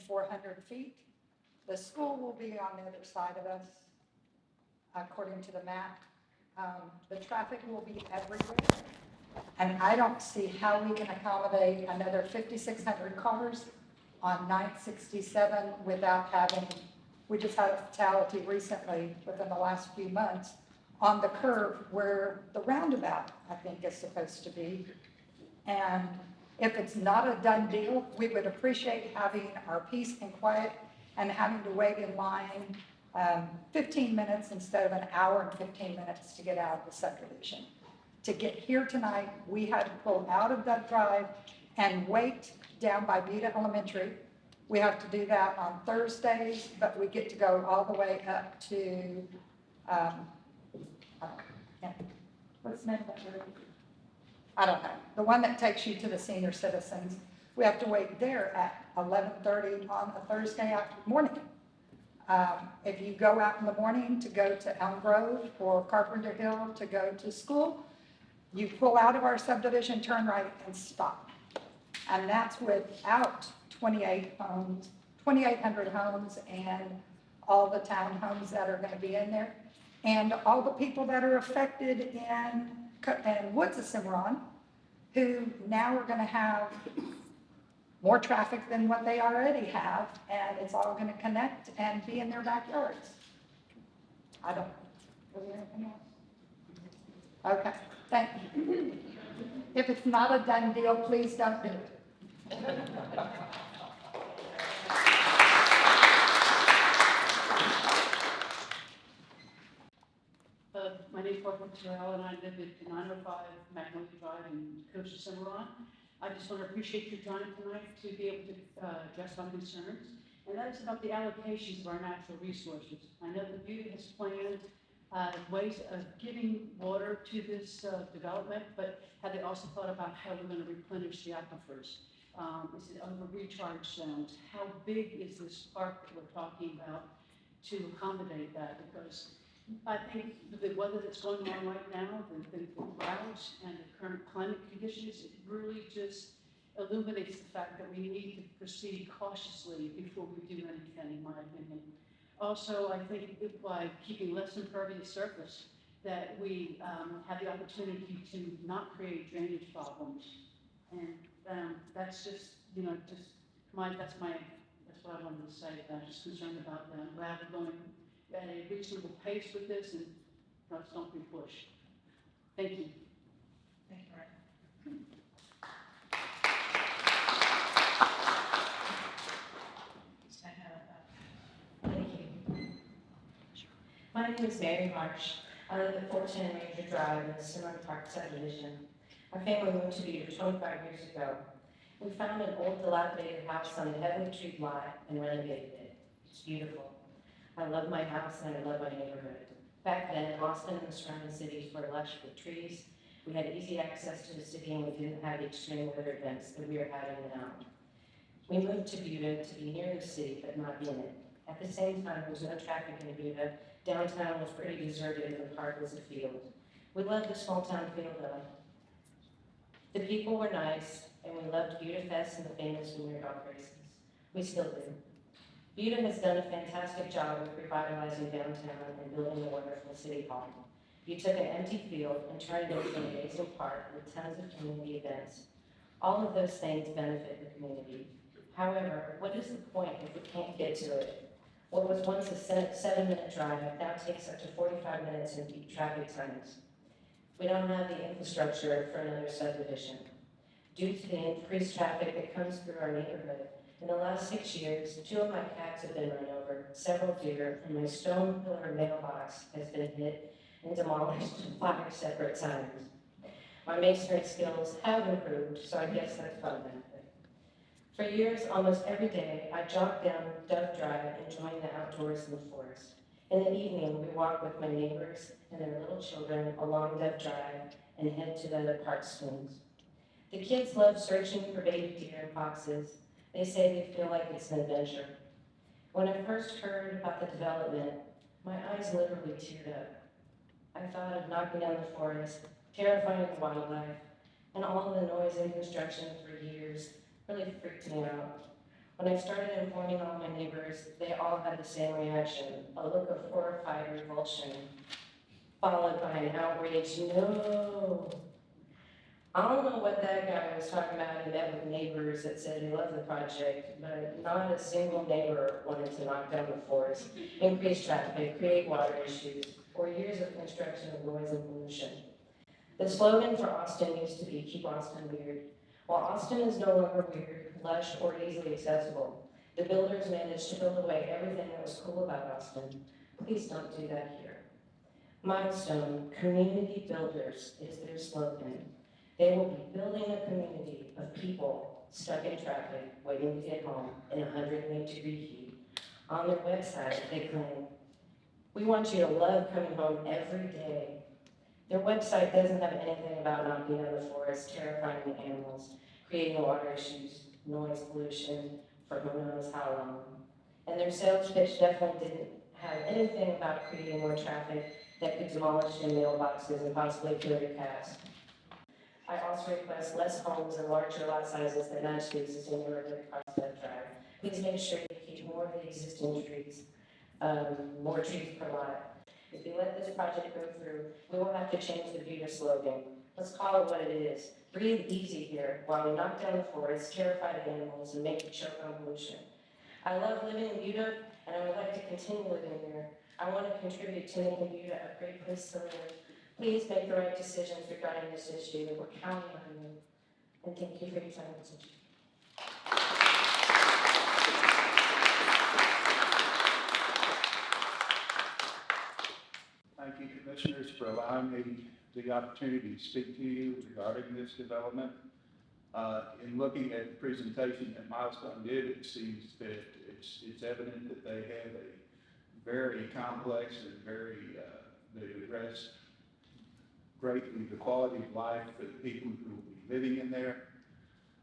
400 feet. The school will be on the other side of us, according to the map. The traffic will be everywhere. And I don't see how we can accommodate another 5,600 cars on 967 without having, we just had a fatality recently within the last few months on the curve where the roundabout, I think, is supposed to be. And if it's not a done deal, we would appreciate having our peace and quiet and having to wait in line 15 minutes instead of an hour and 15 minutes to get out of the subdivision. To get here tonight, we had to pull out of that drive and wait down by Buda Elementary. We have to do that on Thursdays, but we get to go all the way up to, what's the name of that road? I don't know. The one that takes you to the senior citizens. We have to wait there at 11:30 on a Thursday morning. If you go out in the morning to go to Elm Grove or Carpenter Hill to go to school, you pull out of our subdivision, turn right, and stop. And that's without 2,800 homes and all the townhomes that are going to be in there, and all the people that are affected in Woods of Cimarron, who now are going to have more traffic than what they already have, and it's all going to connect and be in their backyards. I don't know. Is there anything else? Okay, thank you. If it's not a done deal, please don't do it. My name is Barbara Terrell, and I live at 905 Magnolia Drive in Coast Cimarron. I just want to appreciate your time tonight to be able to address my concerns, and that is about the allocations of our natural resources. I know that Buda has planned ways of giving water to this development, but have they also thought about how we're going to replenish the aquifers? Is it over recharge zones? How big is this park that we're talking about to accommodate that? Because I think the weather that's going on right now, the drought and the current climate conditions, it really just illuminates the fact that we need to proceed cautiously before we do anything, in my opinion. Also, I think by keeping less impervious surface, that we have the opportunity to not create drainage problems. And that's just, that's what I wanted to say. I'm just concerned about them. Rather going at a reasonable pace with this and don't be pushed. Thank you. Thank you, Ryan. Thank you. My name is Mary Marsh. I live at 410 Ranger Drive in the Cimarron Park subdivision. Our family moved to Buda 25 years ago. We found an old dilapidated house on a heavily treed lot and renovated it. It's beautiful. I love my house and I love my neighborhood. Back then, Austin and the surrounding cities were lush with trees. We had easy access to the city and we didn't have the extreme weather events that we are having now. We moved to Buda to be near the city, but not in it. At the same time, there was no traffic in Buda. Downtown was pretty deserted and the park was a field. We loved the small town feel though. The people were nice, and we loved Buda Fest and the famous Winter Dog races. We still do. Buda has done a fantastic job of revitalizing downtown and building a wonderful city hall. You took an empty field and turned it into an amazing park with tons of community events. All of those things benefit the community. However, what is the point if we can't get to it? What was once a 7-minute drive now takes up to 45 minutes in peak traffic times. We don't have the infrastructure for another subdivision. Due to the increased traffic that comes through our neighborhood, in the last 6 years, 2 of my cats have been run over, several deer, and my stone pillar mailbox has been hit and demolished 5 separate times. My masonry skills have improved, so I guess that's fun benefit. For years, almost every day, I jogged down Dove Drive enjoying the outdoors in the forest. In the evening, we walk with my neighbors and their little children along Dove Drive and head to the other park swings. The kids love searching for baby deer and foxes. They say they feel like it's an adventure. When I first heard about the development, my eyes literally teared up. I thought of knocking down the forest, terrifying the wildlife, and all the noise and construction for years really freaked me out. When I started informing all my neighbors, they all had the same reaction, a look of horrified revulsion, followed by an outraged no. I don't know what that guy was talking about. He met with neighbors that said they loved the project, but not a single neighbor wanted to knock down the forest, increase traffic, create water issues, or years of construction of noise and pollution. The slogan for Austin used to be "Keep Austin Weird." While Austin is no longer weird, lush, or easily accessible, the builders managed to build away everything that was cool about Austin. Please don't do that here. Milestone, community builders, is their slogan. They will be building a community of people stuck in traffic, waiting to get home in 108-degree heat. On their website, they claim, "We want you to love coming home every day." Their website doesn't have anything about not being in the forest, terrifying the animals, creating water issues, noise pollution for who knows how long. And their sales pitch definitely didn't have anything about creating more traffic that could demolish their mailboxes and possibly kill your cats. I also request less homes and larger lot sizes that match the existing neighborhood across that drive. Please make sure you keep more of the existing trees, more trees per lot. If you let this project go through, we will have to change the Buda slogan. Let's call it what it is. Breathe easy here while we knock down the forest, terrify the animals, and make you choke on pollution. I love living in Buda, and I would like to continue living here. I want to contribute to making Buda a great place to live. Please make the right decisions regarding this issue. We're counting on you. And thank you for your time and attention. Thank you, Commissioners, for allowing me the opportunity to speak to you regarding this development. In looking at the presentation that Milestone did, it seems that it's evident that they have a very complex and they address greatly the quality of life for the people who will be living in there.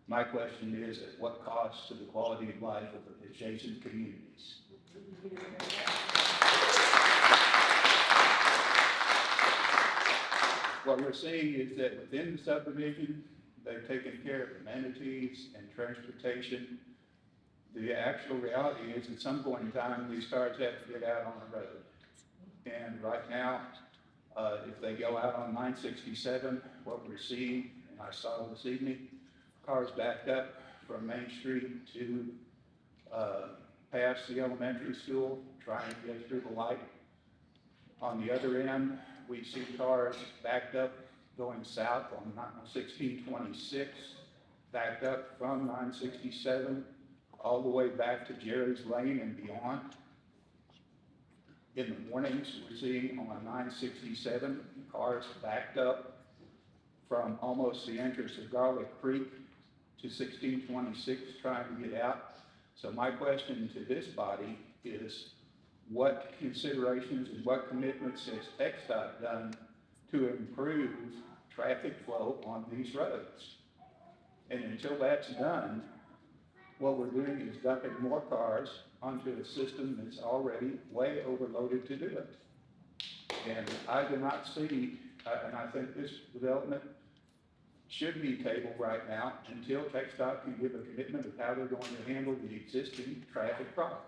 My question is, at what cost to the quality of life of the adjacent communities? What we're seeing is that within the subdivision, they've taken care of amenities and transportation. The actual reality is at some point in time, these cars have to get out on the road. And right now, if they go out on 967, what we're seeing, and I saw this evening, cars backed up from Main Street to past the elementary school, trying to get through the light. On the other end, we see cars backed up going south on 1626, backed up from 967 all the way back to Jerry's Lane and beyond. In the mornings, we're seeing on 967 cars backed up from almost the entrance of Garlic Creek to 1626 trying to get out. So my question to this body is, what considerations and what commitments has TxDOT done to improve traffic flow on these roads? And until that's done, what we're doing is dumping more cars onto a system that's already way overloaded to do it. And I do not see, and I think this development should be tabled right now until TxDOT can give a commitment of how they're going to handle the existing traffic problem.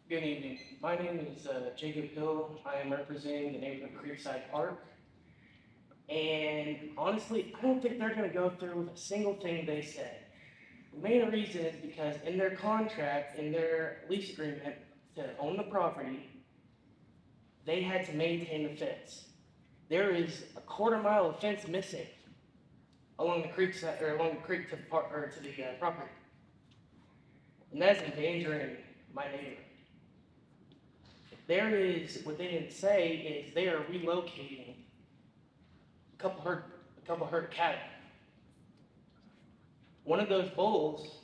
Good evening. My name is Jacob Hill. I am representing the neighborhood Creekside Park. And honestly, I don't think they're going to go through with a single thing they said. The main reason is because in their contract, in their lease agreement to own the property, they had to maintain the fence. There is a quarter-mile of fence missing along the creek side, or along the creek to the park, or to the property, and that's endangering my neighborhood. There is, what they didn't say is they are relocating a couple herd cattle. One of those bulls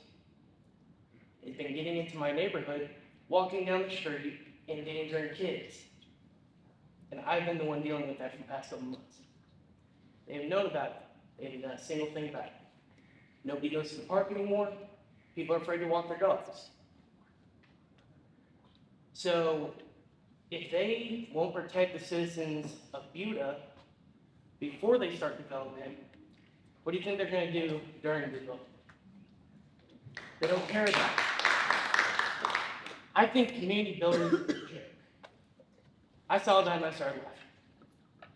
has been getting into my neighborhood, walking down the street, endangering kids. And I've been the one dealing with that for the past couple months. They haven't known about it. They haven't done a single thing about it. Nobody goes to the park anymore. People are afraid to walk their dogs. So if they won't protect the citizens of Buda before they start development, what do you think they're going to do during development? They don't care about it. I think community building is a joke. I saw that and I started laughing.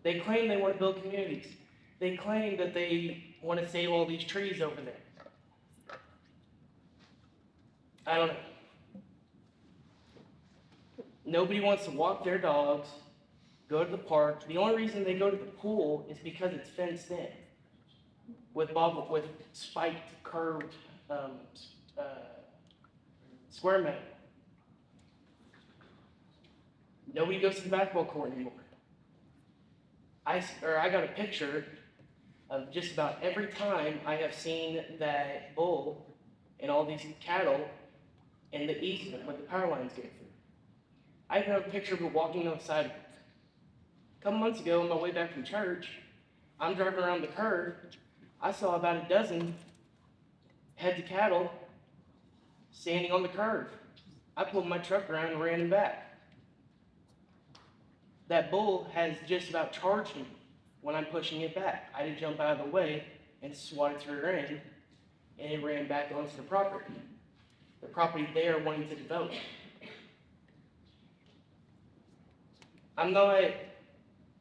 They claim they want to build communities. They claim that they want to save all these trees over there. I don't know. Nobody wants to walk their dogs, go to the park. The only reason they go to the pool is because it's fenced in with spiked, curved square metal. Nobody goes to the basketball court anymore. I got a picture of just about every time I have seen that bull and all these cattle in the easement where the power lines go through. I even have a picture of it walking on the sidewalk. A couple months ago on my way back from church, I'm driving around the curve. I saw about a dozen heads of cattle standing on the curve. I pulled my truck around and ran them back. That bull has just about charged me when I'm pushing it back. I had to jump out of the way and swat its rear end, and it ran back onto the property. The property they are wanting to develop. I'm not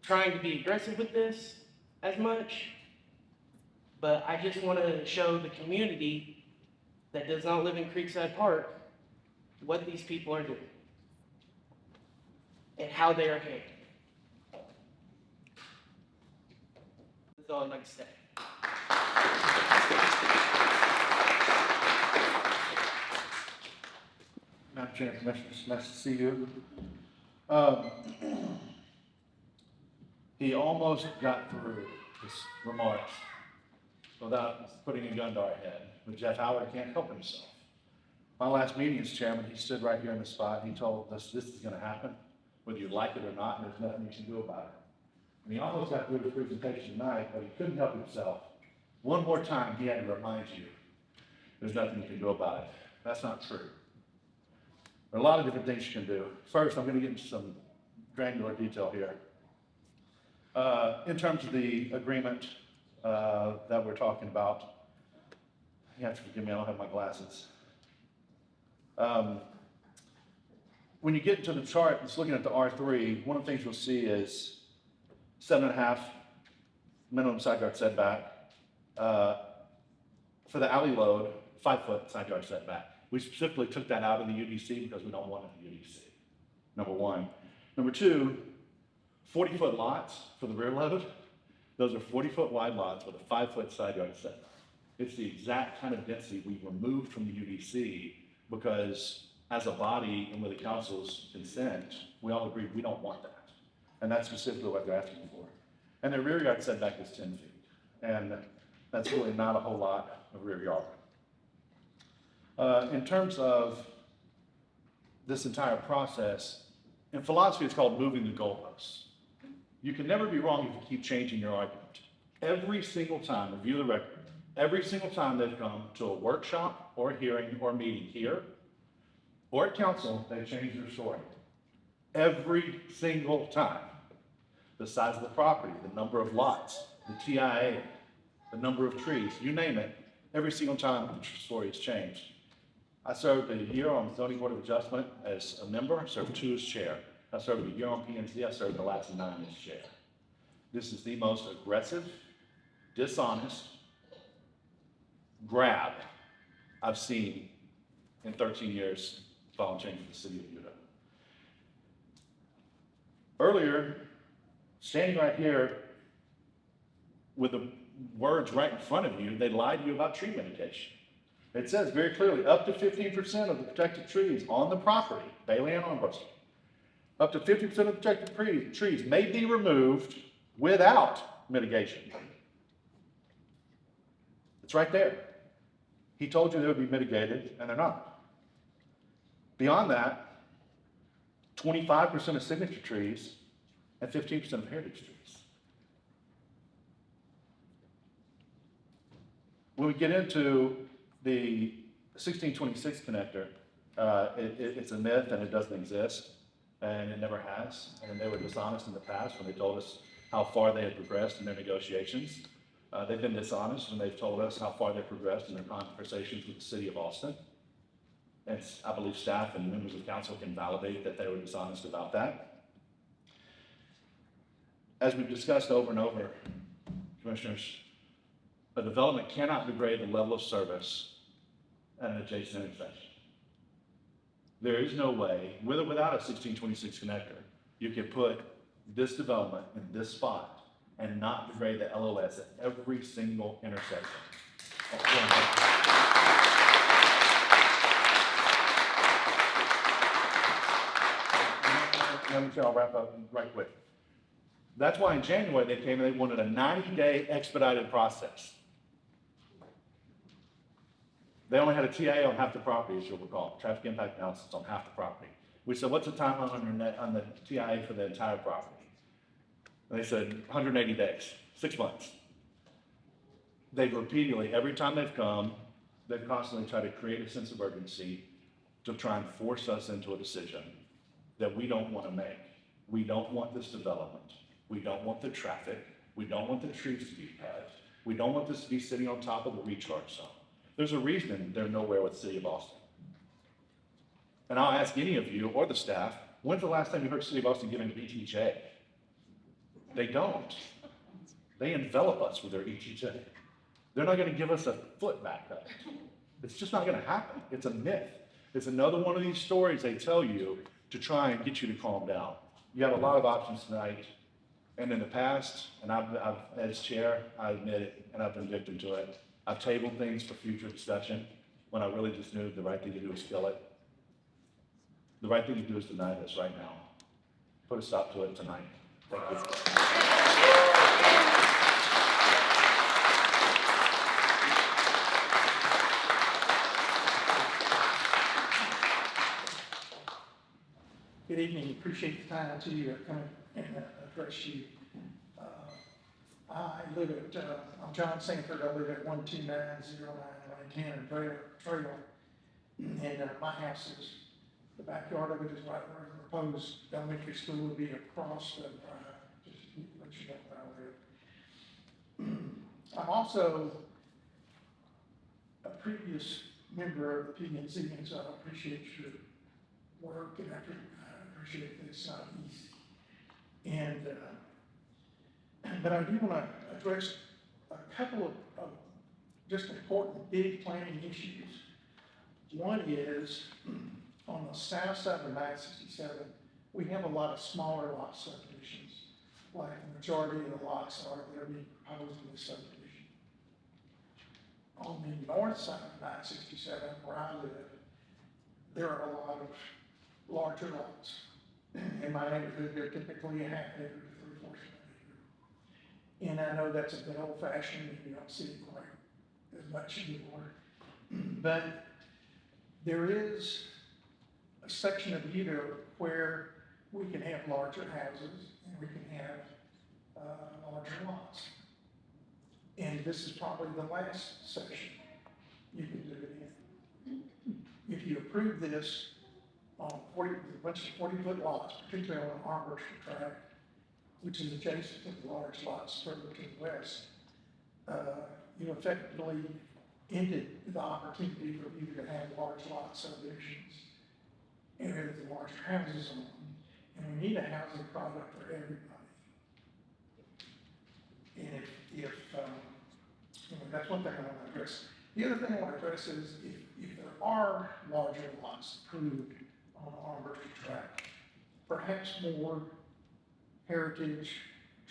trying to be aggressive with this as much, but I just want to show the community that does not live in Creekside Park what these people are doing and how they are handled. That's all I'd like to say. Madam Chair, Commissioners, nice to see you. He almost got through his remarks without putting a gun to our head, but Jeff Howard can't help himself. My last meeting as chairman, he stood right here in the spot, and he told us this is gonna happen, whether you like it or not, and there's nothing you can do about it. And he almost got through his presentation tonight, but he couldn't help himself. One more time, he had to remind you, there's nothing you can do about it. That's not true. There are a lot of different things you can do. First, I'm gonna get into some granular detail here. In terms of the agreement that we're talking about, you have to forgive me, I don't have my glasses. When you get into the chart, it's looking at the R3, one of the things you'll see is 7.5 minimum side yard setback. For the alley load, 5-foot side yard setback. We specifically took that out of the UDC because we don't want it in the UDC, number one. Number two, 40-foot lots for the rear load. Those are 40-foot wide lots with a 5-foot side yard setback. It's the exact kind of density we removed from the UDC because as a body and with the council's consent, we all agreed we don't want that. And that's specifically what they're asking for. And their rear yard setback is 10 feet. And that's really not a whole lot of rear yard. In terms of this entire process, in philosophy, it's called moving the goalposts. You can never be wrong if you keep changing your argument. Every single time, review the record, every single time they've come to a workshop or a hearing or a meeting here or at council, they change their story. Every single time. The size of the property, the number of lots, the TIA, the number of trees, you name it, every single time the story has changed. I served a year on the Zoning Board of Adjustment as a member, I served 2 as chair. I served a year on P&Z, I served the last 9 as chair. This is the most aggressive, dishonest grab I've seen in 13 years volunteering for the city of Buda. Earlier, standing right here with the words right in front of you, they lied to you about tree mitigation. It says very clearly, up to 15% of the protected trees on the property, Bailey and Armbrust, up to 50% of the protected trees may be removed without mitigation. It's right there. He told you they would be mitigated, and they're not. Beyond that, 25% of signature trees and 15% of heritage trees. When we get into the 1626 connector, it's a myth and it doesn't exist. and it never has. And they were dishonest in the past when they told us how far they had progressed in their negotiations. They've been dishonest when they've told us how far they've progressed in their conversations with the city of Austin. And I believe staff and members of council can validate that they were dishonest about that. As we've discussed over and over, commissioners, a development cannot degrade the level of service at an adjacent intersection. There is no way, with or without a 1626 connector, you can put this development in this spot and not degrade the LOS at every single intersection. Let me tell, I'll wrap up right quick. That's why in January they came and they wanted a 90-day expedited process. They only had a TA on half the property, as you'll recall, traffic impact analysis on half the property. We said, what's the timeline on the TIA for the entire property? And they said 180 days, 6 months. They've repeatedly, every time they've come, they've constantly tried to create a sense of urgency to try and force us into a decision that we don't want to make. We don't want this development. We don't want the traffic. We don't want the trees to be cut. We don't want this to be sitting on top of the recharge zone. There's a reason they're nowhere with the city of Austin. And I'll ask any of you or the staff, when's the last time you heard the city of Austin giving ETJ? They don't. They envelop us with their ETJ. They're not going to give us a foot back up. It's just not going to happen. It's a myth. It's another one of these stories they tell you to try and get you to calm down. You have a lot of options tonight. And in the past, and I've as chair, I admit it, and I've been victim to it. I've tabled things for future discussion when I really just knew the right thing to do was kill it. The right thing to do is deny this right now. Put a stop to it tonight. Thank you. Good evening. Appreciate the time to come and address you. I live at, I'm John Sanford. I live at 12909 Lantana Trail. And my house is, the backyard of it is right where the proposed elementary school would be across the drive. Just to let you know where I live. I'm also a previous member of the P&Z, and so I appreciate your work, and I appreciate that it's not easy. And, but I do want to address a couple of just important big planning issues. One is on the south side of 967, we have a lot of smaller lot subdivisions, like the majority of the lots are that are being proposed in this subdivision. On the north side of 967, where I live, there are a lot of larger lots. In my neighborhood, they're typically a half acre to 3/4 of an acre. And I know that's a bit old fashioned, and you don't see it quite as much anymore. But there is a section of Buda where we can have larger houses and we can have larger lots. And this is probably the last section you can do it in. If you approve this on a bunch of 40-foot lots, particularly on Armory track, which is adjacent to the large lots further to the west, you effectively ended the opportunity for you to have large lot subdivisions and with the larger houses on them. And we need a housing product for everybody. And if that's one thing I want to address. The other thing I want to address is if there are larger lots approved on Armory track, perhaps more heritage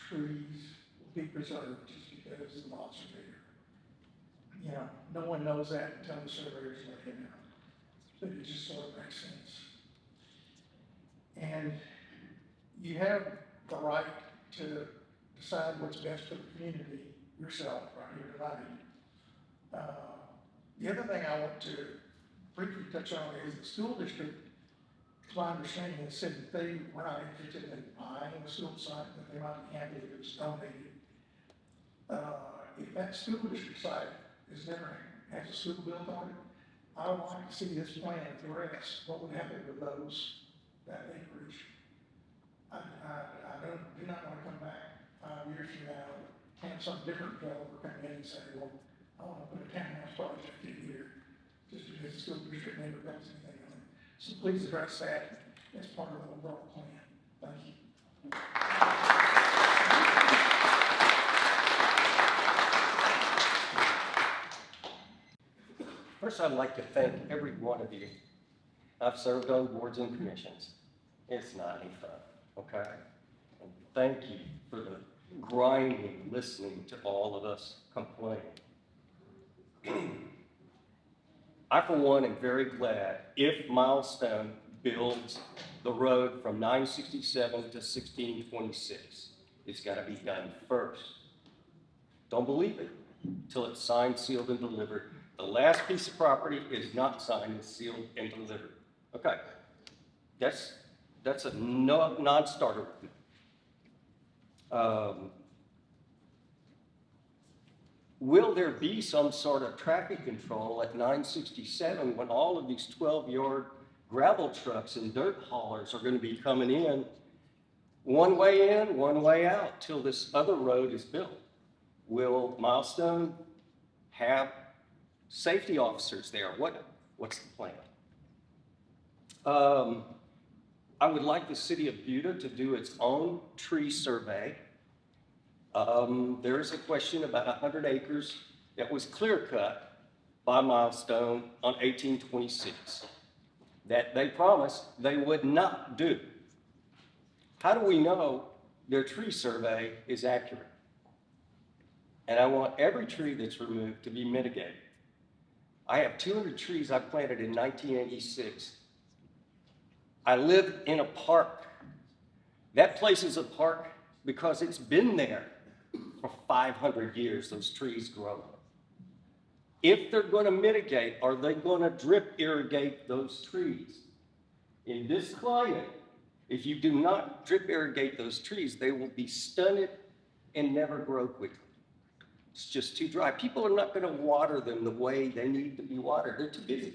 trees will be preserved just because the lots are bigger. You know, no one knows that until the surveyors let it out. But it just sort of makes sense. And you have the right to decide what's best for the community yourself right here tonight. The other thing I want to briefly touch on is the school district, to my understanding, has said that they were not interested in buying a school site, but they might be happy if it was donated. If that school district site has a school built on it, I would like to see this plan address what would happen with that acreage do not want to come back 5 years from now, and have some different developer come in and say, well, I want to put a townhouse project in here, just because the school district never does anything on it. So please address that as part of the overall plan. Thank you. First, I'd like to thank every one of you. I've served on boards and commissions. It's not any fun, okay? And thank you for the grinding, listening to all of us complain. I, for one, am very glad if Milestone builds the road from 967 to 1626. It's got to be done first. Don't believe it until it's signed, sealed, and delivered. The last piece of property is not signed, it's sealed, and delivered. Okay, that's a non-starter with me. Will there be some sort of traffic control at 967 when all of these 12-yard gravel trucks and dirt haulers are going to be coming in, one way in, one way out, till this other road is built? Will Milestone have safety officers there? What's the plan? I would like the city of Buda to do its own tree survey. There is a question about 100 acres that was clear cut by Milestone on 1826 that they promised they would not do. How do we know their tree survey is accurate? And I want every tree that's removed to be mitigated. I have 200 trees I planted in 1986. I live in a park. That place is a park because it's been there for 500 years, those trees grow. If they're going to mitigate, are they going to drip irrigate those trees? In this climate, if you do not drip irrigate those trees, they will be stunted and never grow quickly. It's just too dry. People are not going to water them the way they need to be watered. They're too busy.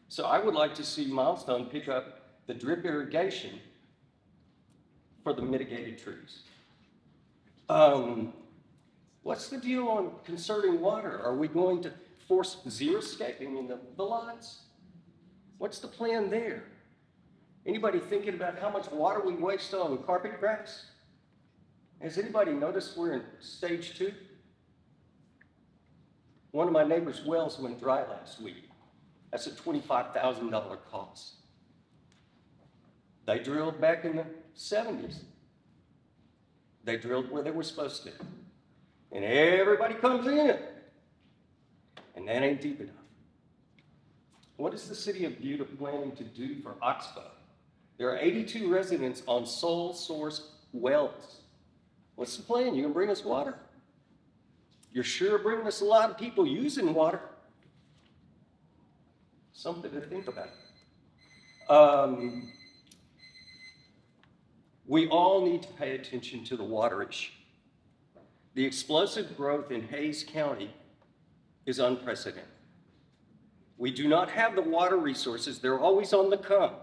So I would like to see Milestone pick up the drip irrigation for the mitigated trees. What's the deal on conserving water? Are we going to force xeriscaping in the lots? What's the plan there? Anybody thinking about how much water we waste on carpet grass? Has anybody noticed we're in stage 2? One of my neighbor's wells went dry last week. That's a $25,000 cost. They drilled back in the 70s. They drilled where they were supposed to. And everybody comes in. And that ain't deep enough. What is the city of Buda planning to do for Oxbow? There are 82 residents on sole source wells. What's the plan? You gonna bring us water? You're sure bringing us a lot of people using water. Something to think about. We all need to pay attention to the water issue. The explosive growth in Hays County is unprecedented. We do not have the water resources. They're always on the come.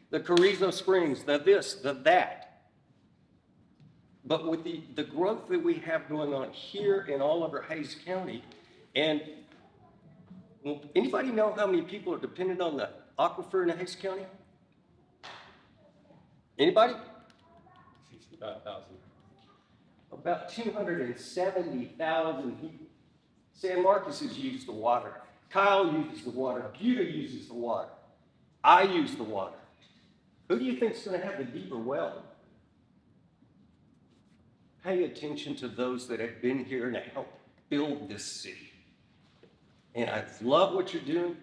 The Carrizo Springs, the this, the that. But with the growth that we have going on here in all over Hays County, and well, anybody know how many people are dependent on the aquifer in Hays County? Anybody? 65,000. About 270,000 people. San Marcos has used the water. Kyle uses the water. Buda uses the water. I use the water. Who do you think is going to have the deeper well? Pay attention to those that have been here and helped build this city. And I love what you're doing.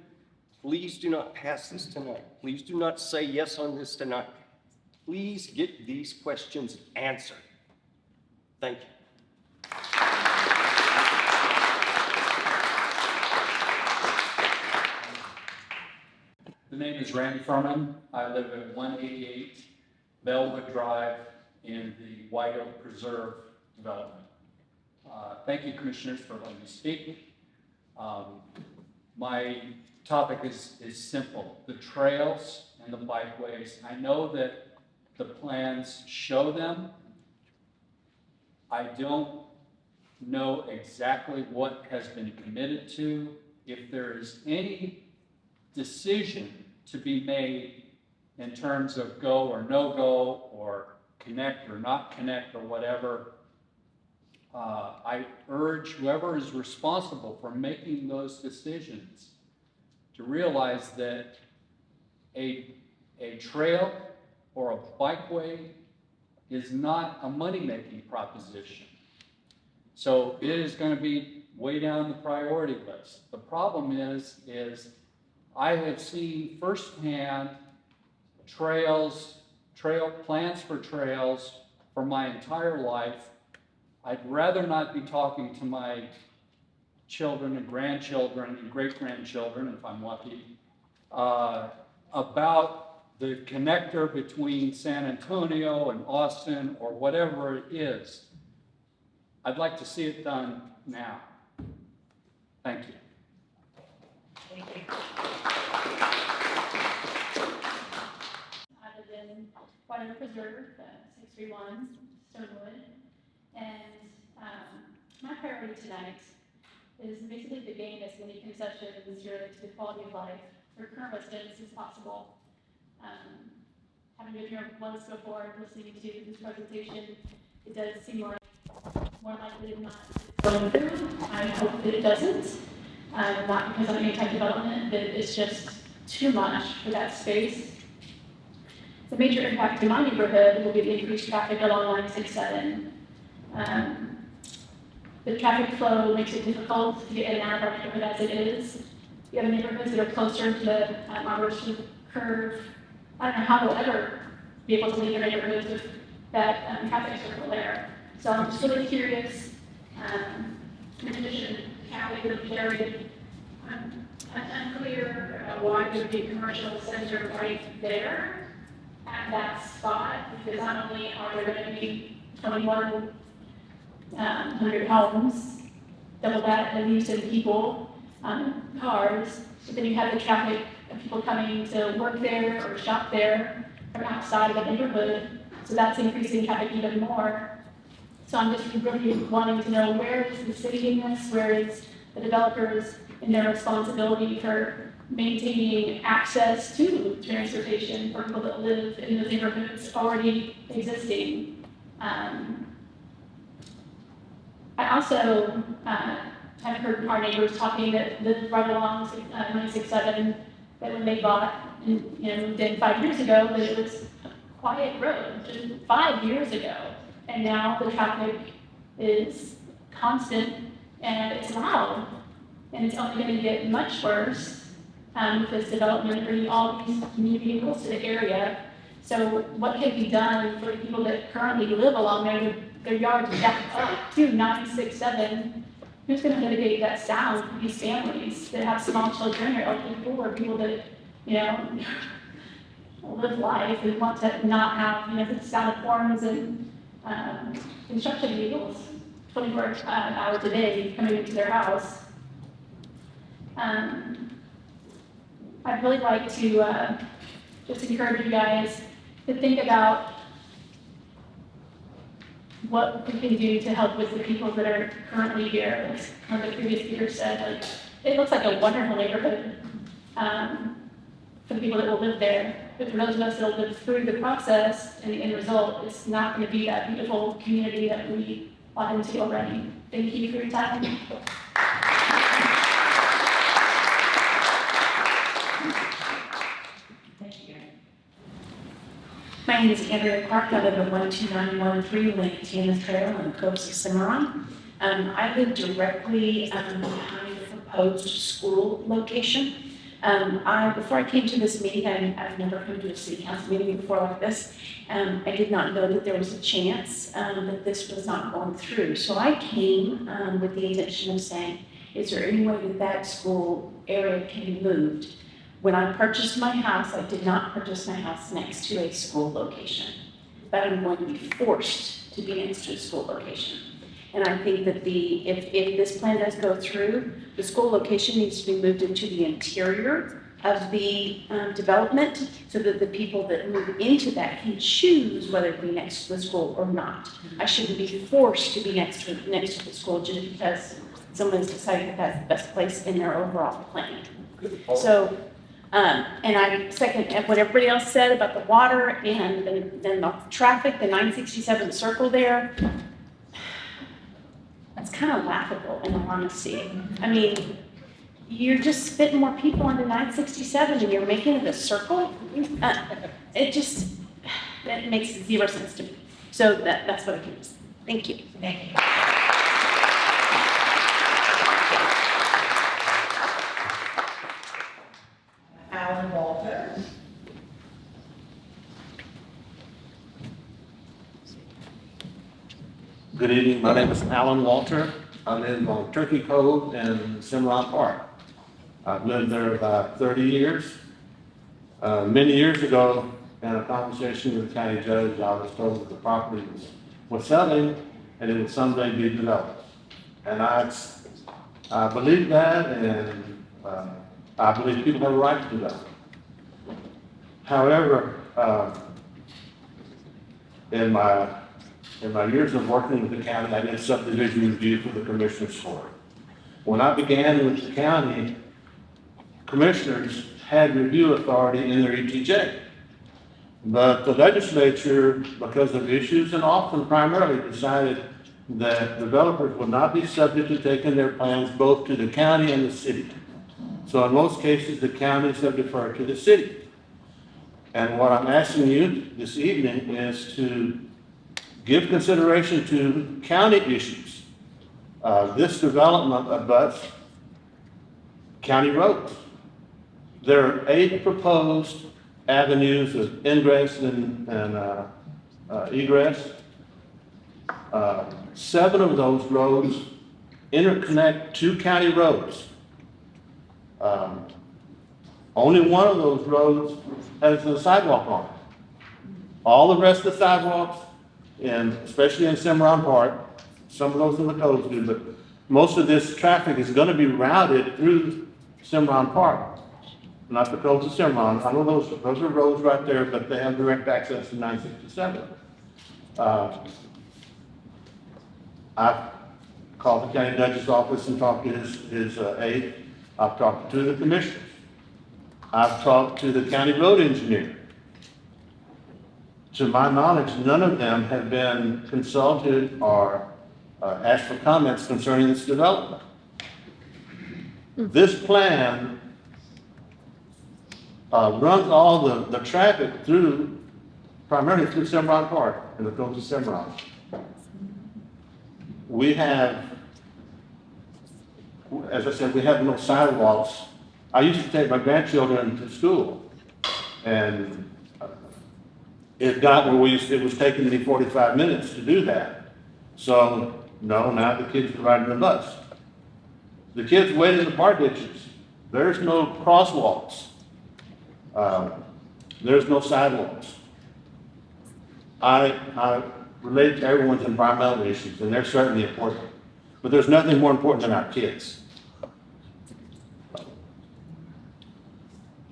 Please do not pass this tonight. Please do not say yes on this tonight. Please get these questions answered. Thank you. The name is Randy Furman. I live at 188 Bellwood Drive in the White Oak Preserve development. Thank you, commissioners, for letting me speak. My topic is simple: the trails and the bikeways. I know that the plans show them. I don't know exactly what has been committed to. If there is any decision to be made in terms of go or no go, or connect or not connect or whatever, I urge whoever is responsible for making those decisions to realize that a trail or a bikeway is not a money-making proposition. So it is going to be way down the priority list. The problem is I have seen firsthand plans for trails for my entire life. I'd rather not be talking to my children and grandchildren and great-grandchildren, if I'm lucky, about the connector between San Antonio and Austin or whatever it is. I'd like to see it done now. Thank you. Thank you. I live in Whiteoak Preserve, 631 Stonewood, and my priority tonight is basically to gain as many concessions related to the quality of life for current residents as possible. Having been here once before, listening to this presentation, it does seem like more likely than not it's going through. I hope that it doesn't, not because I'm anti-development, but it's just too much for that space. The major impact to my neighborhood will be the increased traffic along 967. The traffic flow makes it difficult to get in and out of our neighborhood as it is. The other neighborhoods that are closer to the arboretum curve, I don't know how they'll ever be able to leave their neighborhoods with that traffic circle there. So I'm just really curious. In addition, traffic would be very unclear why there would be a commercial center right there at that spot, because not only are there going to be 2,100 homes, double that, at least in people, cars, but then you have the traffic of people coming to work there or shop there from outside of the neighborhood, so that's increasing traffic even more. So I'm just really wanting to know, where is the city in this? Where is the developers in their responsibility for maintaining access to transportation for people that live in those neighborhoods already existing? I also have heard our neighbors talking that live right along 967, that when they bought and moved in 5 years ago, that it was a quiet road just 5 years ago. And now the traffic is constant and it's loud. And it's only going to get much worse with this development, bringing all these new vehicles to the area. So what can be done for the people that currently live along there, their yards back up to 967? Who's going to mitigate that sound for these families that have small children or elderly people, or people that, live life and want to not have, the sound of horns and construction vehicles 24 hours a day coming into their house? I'd really like to just encourage you guys to think about what we can do to help with the people that are currently here. As one of the previous speakers said, it looks like a wonderful neighborhood for the people that will live there. But for those of us that will live through the process and the end result, it's not going to be that beautiful community that we bought into already. Thank you for your time. Thank you. My name is Andrea Clark. I live at 12913 Lake Tanis Trail in the coast of Cimarron. I live directly behind the proposed school location. Before I came to this meeting, I've never come to a city council meeting before like this. I did not know that there was a chance that this was not going through. So I came with the intention of saying, is there any way that that school area can be moved? When I purchased my house, I did not purchase my house next to a school location, but I'm going to be forced to be next to a school location. And I think that if this plan does go through, the school location needs to be moved into the interior of the development so that the people that move into that can choose whether to be next to the school or not. I shouldn't be forced to be next to the school just because someone's decided that that's the best place in their overall plan. So, and I second what everybody else said about the water and the traffic, the 967 circle there. That's kind of laughable in all honesty. I mean, you're just fitting more people onto 967 and you're making it a circle? That makes zero sense to me. So that's what I can say. Thank you. Thank you. Alan Walter. Good evening, my name is Alan Walter. I live on Turkey Cove in Cimarron Park. I've lived there about 30 years. Many years ago, in a conversation with the county judge, I was told that the property was selling and it would someday be developed. And I believe that, and I believe people have a right to develop. However, in my years of working with the county, I did subdivision review for the Commissioners Court. When I began with the county, commissioners had review authority in their ETJ. But the legislature, because of issues and often primarily, decided that developers would not be subject to taking their plans both to the county and the city. So in most cases, the counties have deferred to the city. And what I'm asking you this evening is to give consideration to county issues. This development abuts county roads. There are 8 proposed avenues of ingress and egress. 7 of those roads interconnect 2 county roads. Only one of those roads has a sidewalk on it. All the rest of the sidewalks, and especially in Cimarron Park, some of those in the codes do, but most of this traffic is going to be routed through Cimarron Park, not the codes of Cimarron. I know those are roads right there, but they have direct access to 967. I've called the county judge's office and talked to his aide. I've talked to the commissioners. I've talked to the county road engineer. To my knowledge, none of them have been consulted or asked for comments concerning this development. This plan runs all the traffic through, primarily through Cimarron Park and the coast of Cimarron. We have, as I said, we have no sidewalks. I used to take my grandchildren to school, and it got where it was taking me 45 minutes to do that. So, no, now the kids are riding the bus. The kids wait in the park ditches. There's no crosswalks. There's no sidewalks. I relate to everyone's environmental issues, and they're certainly important. But there's nothing more important than our kids.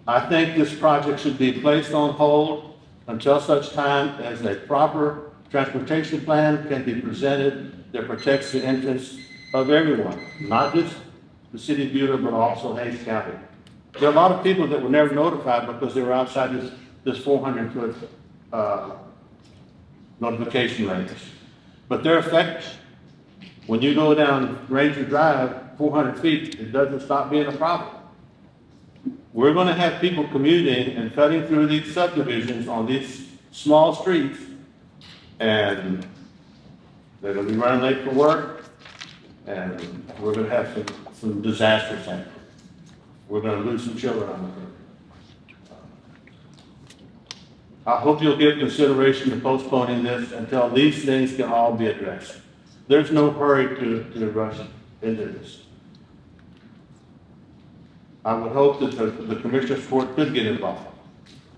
I think this project should be placed on hold until such time as a proper transportation plan can be presented that protects the interests of everyone, not just the city of Buda, but also Hays County. There are a lot of people that were never notified because they were outside this 400-foot notification range. But they're affected. When you go down Ranger Drive 400 feet, it doesn't stop being a problem. We're going to have people commuting and cutting through these subdivisions on these small streets, and they're going to be running late for work, and we're going to have some disasters happen. We're going to lose some children on the road. I hope you'll give consideration to postponing this until these things can all be addressed. There's no hurry to rush into this. I would hope that the Commissioners Court could get involved,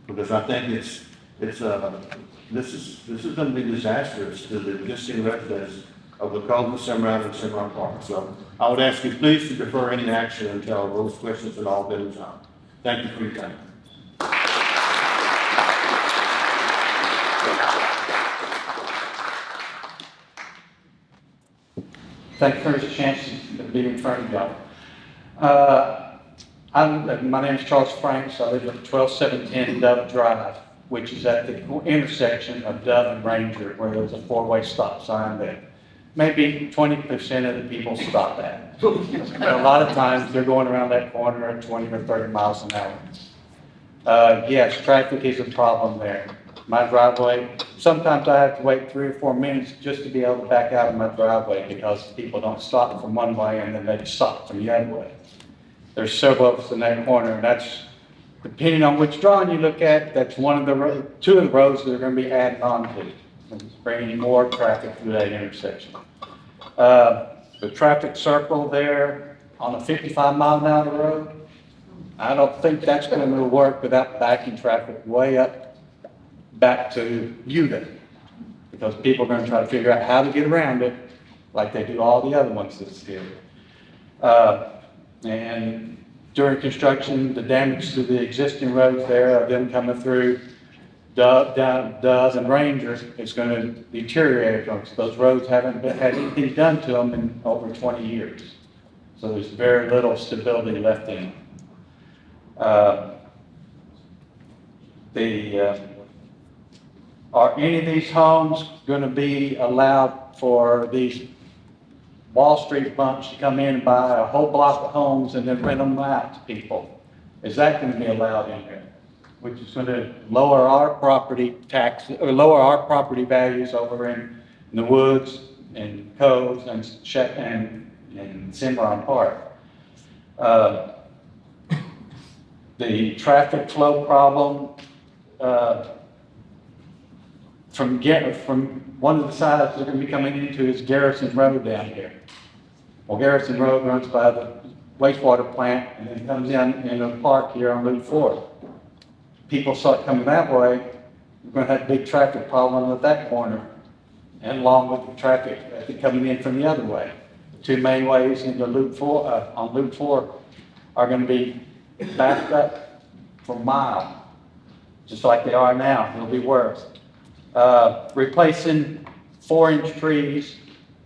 because I think this is going to be disastrous to the existing residents of the Cove of Cimarron and Cimarron Park. So I would ask you please to defer any action until those questions have all been resolved. Thank you for your time. Thank you for this chance to be in front of y'all. My name is Charles Franks. I live at 12710 Dove Drive, which is at the intersection of Dove and Ranger, where there's a four-way stop sign there. Maybe 20% of the people stop at. A lot of times they're going around that corner at 20 or 30 miles an hour. Yes, traffic is a problem there. My driveway, sometimes I have to wait 3 or 4 minutes just to be able to back out of my driveway because people don't stop from one way and then they stop from the other way. There's several of us in that corner, and that's, depending on which drawing you look at, that's one of the two of the roads that are going to be added on to. It's bringing more traffic through that intersection. The traffic circle there on a 55-mile-an-hour road, I don't think that's going to work without backing traffic way up back to Buda, because people are going to try to figure out how to get around it like they do all the other ones that's here. And during construction, the damage to the existing roads there, of them coming through Dove and Ranger, is going to deteriorate because those roads haven't had anything done to them in over 20 years. So there's very little stability left in them. Are any of these homes going to be allowed for these Wall Street bunch to come in and buy a whole block of homes and then rent them out to people? Is that going to be allowed in here? Which is going to lower our property tax, or lower our property values over in the woods and coves and Cimarron Park. The traffic flow problem from one of the sides they're going to be coming into is Garrison Road down here. Well, Garrison Road runs by the wastewater plant and then comes in a park here on Loop 4. People start coming that way, we're going to have a big traffic problem at that corner, and along with the traffic coming in from the other way. The two main ways into Loop 4, on Loop 4 are going to be backed up for miles, just like they are now. It'll be worse. Replacing 4-inch trees,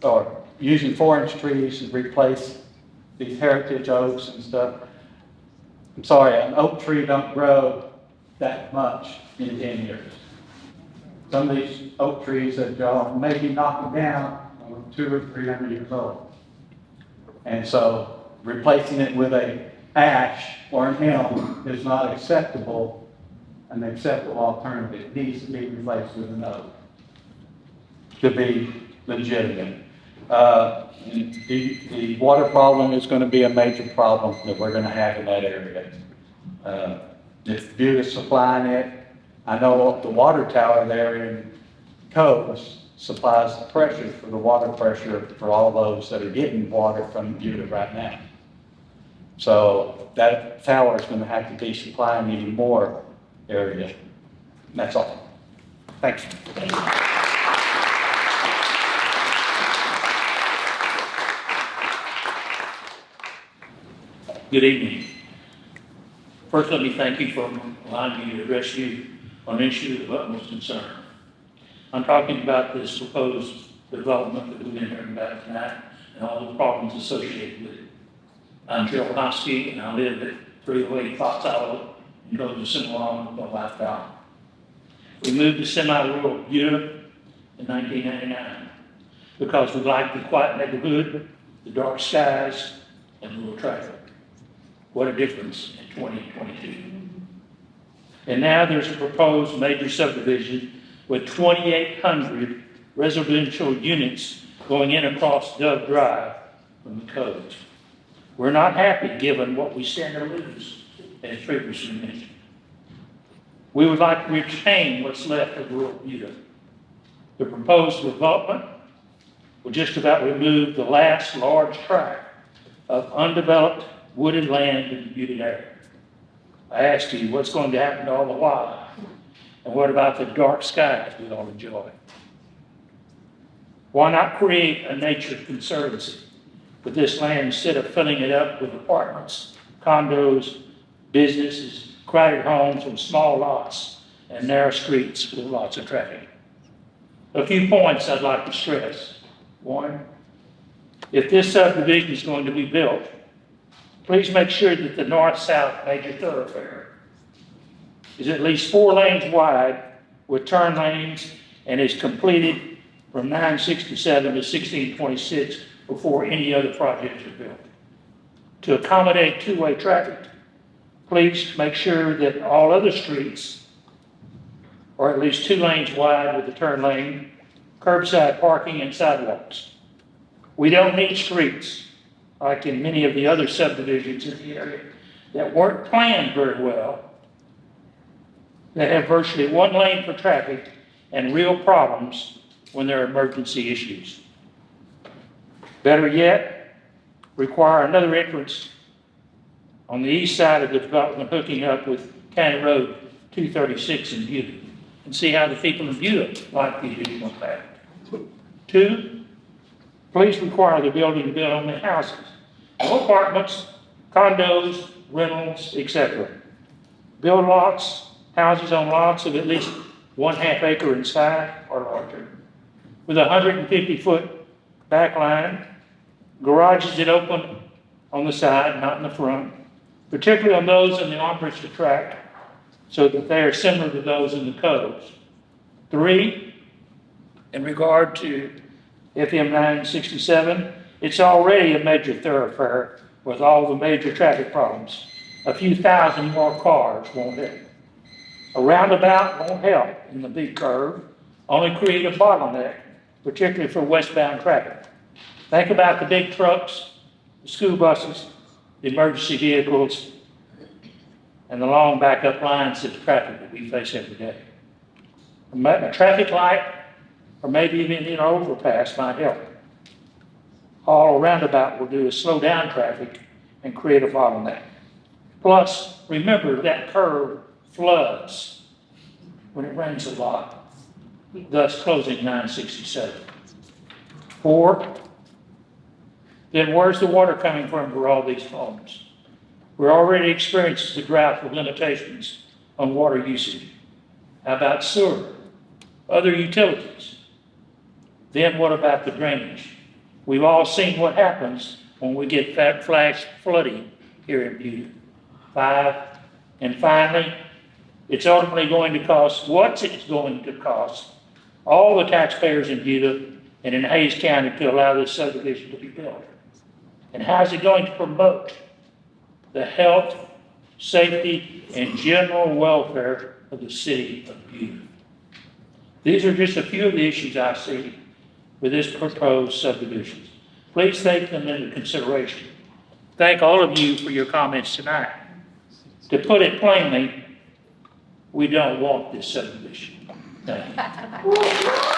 or using 4-inch trees to replace these heritage oaks and stuff. I'm sorry, an oak tree don't grow that much in 10 years. Some of these oak trees that y'all may be knocking down are 200 or 300 years old. And so replacing it with a ash or an elm is not acceptable, an acceptable alternative. It needs to be replaced with an oak to be legitimate. The water problem is going to be a major problem that we're going to have in that area. If Buta's supplying it, I know the water tower there in Cove supplies the pressure for the water pressure for all those that are getting water from Buda right now. So that tower is going to have to be supplying even more area. That's all. Thanks. Good evening. First, let me thank you for allowing me to address you on an issue of utmost concern. I'm talking about this proposed development that we've been hearing about tonight and all the problems associated with it. I'm Gerald Hosky, and I live at 308 Fox Hollow in Coves of Cimarron with my wife, Val. We moved to semi-rural Buda in 1999 because we liked the quiet neighborhood, the dark skies, and little traffic. What a difference in 2022. And now there's a proposed major subdivision with 2,800 residential units going in across Dove Drive from the coast. We're not happy given what we stand to lose, as previously mentioned. We would like to retain what's left of rural Buda. The proposed development will just about remove the last large tract of undeveloped wooded land in the Buda area. I ask you, what's going to happen to all the wildlife? And what about the dark skies we all enjoy? Why not create a nature conservancy with this land instead of filling it up with apartments, condos, businesses, crowded homes, and small lots and narrow streets with lots of traffic. A few points I'd like to stress. One, if this subdivision is going to be built, please make sure that the north-south major thoroughfare is at least 4 lanes wide with turn lanes and is completed from 967 to 1626 before any other projects are built. To accommodate two-way traffic, please make sure that all other streets are at least 2 lanes wide with a turn lane, curbside parking, and sidewalks. We don't need streets like in many of the other subdivisions in the area that weren't planned very well, that have virtually 1 lane for traffic and real problems when there are emergency issues. Better yet, require another entrance on the east side of the development hooking up with County Road 236 in Buda, and see how the people in Buda like the additional traffic. 2, please require the building to build only houses, no apartments, condos, rentals, etc. Build lots, houses on lots of at least 1/2 acre in size or larger, with a 150-foot back line, garages that open on the side, not in the front, particularly on those in the armrest track, so that they are similar to those in the codes. 3, in regard to FM 967, it's already a major thoroughfare with all the major traffic problems. A few thousand more cars won't help. A roundabout won't help in the big curve, only create a bottleneck, particularly for westbound traffic. Think about the big trucks, the school buses, the emergency vehicles, and the long backup lines of traffic that we face every day. A traffic light, or maybe even an overpass might help. All a roundabout will do is slow down traffic and create a bottleneck. Plus, remember that curve floods when it rains a lot, thus closing 967. 4, then where's the water coming from for all these homes? We're already experiencing the drought with limitations on water usage. How about sewer? Other utilities? Then what about the drainage? We've all seen what happens when we get flash flooding here in Buda. 5, and finally, it's ultimately going to cost, what's it going to cost all the taxpayers in Buda and in Hays County to allow this subdivision to be built? And how is it going to promote the health, safety, and general welfare of the city of Buda? These are just a few of the issues I see with this proposed subdivision. Please take them into consideration. Thank all of you for your comments tonight. To put it plainly, we don't want this subdivision. Thank you.